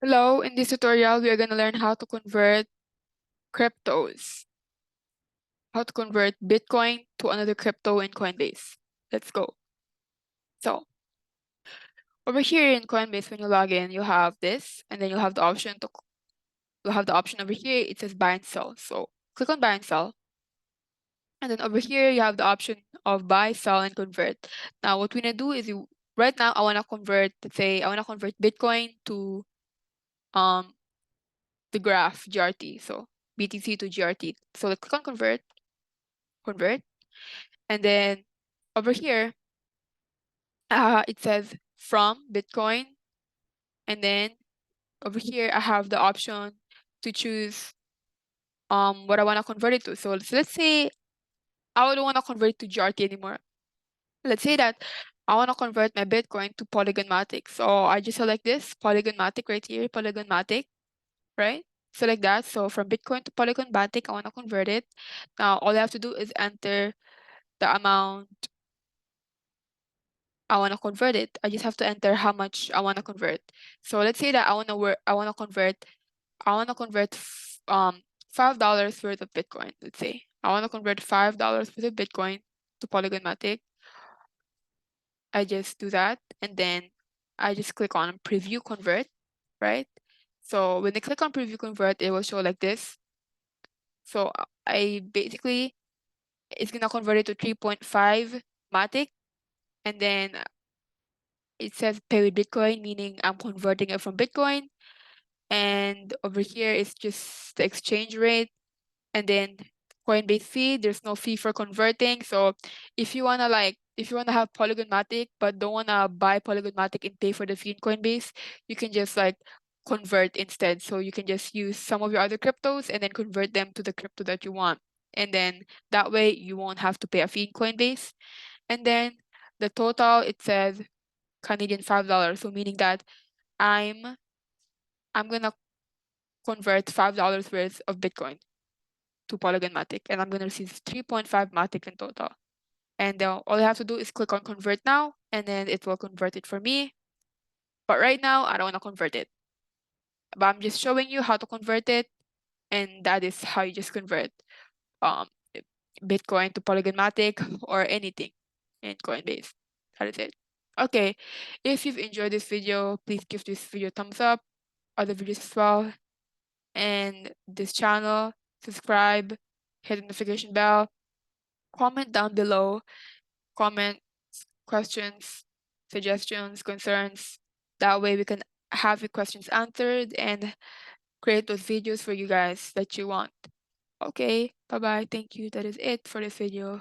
Hello, in this tutorial, we are going to learn how to convert cryptos, how to convert Bitcoin to another crypto in Coinbase. Let's go. So over here in Coinbase, when you log in, you have this, and then you'll have the option over here. It says buy and sell. So click on buy and sell. And then over here, you have the option of buy, sell, and convert. Now, what we're going to do is right now, I want to convert, let's say, I want to convert Bitcoin to the graph GRT. So BTC to GRT. So let's click on convert, and then over here, it says from Bitcoin, and then over here, I have the option to choose what I want to convert it to. So let's say I don't want to convert it to GRT anymore. Let's say that I want to convert my Bitcoin to Polygon Matic. So I just select this Polygon Matic right here, Polygon Matic, right? Select that. So from Bitcoin to Polygon Matic, I want to convert it. Now all I have to do is enter the amount I want to convert it. I just have to enter how much I want to convert. So let's say that I want to convert $5 worth of Bitcoin. Let's say I want to convert $5 worth of Bitcoin to Polygon Matic. I just do that, and then I just click on preview convert, right? So when I click on preview convert, it will show like this. So I basically, it's gonna convert it to 3.5 Matic, and then it says pay with Bitcoin, meaning I'm converting it from Bitcoin. And over here is just the exchange rate. And then Coinbase fee, there's no fee for converting. So if you wanna have Polygon Matic but don't wanna buy Polygon Matic and pay for the fee in Coinbase, you can just like convert instead. So you can just use some of your other cryptos and then convert them to the crypto that you want. And then that way you won't have to pay a fee in Coinbase. And then the total, it says Canadian $5. So meaning that I'm gonna convert $5 worth of Bitcoin to Polygon Matic, and I'm gonna receive 3.5 Matic in total. And all I have to do is click on convert now, and then it will convert it for me. But right now, I don't wanna convert it. But I'm just showing you how to convert it, and that is how you just convert um Bitcoin to Polygon Matic or anything in Coinbase. That is it. Okay, if you've enjoyed this video, please give this video a thumbs up, other videos as well, and this channel, subscribe, hit the notification bell, comment down below, comment questions, suggestions, concerns. That way we can have your questions answered and create those videos for you guys that you want. Okay, bye-bye. Thank you. That is it for this video.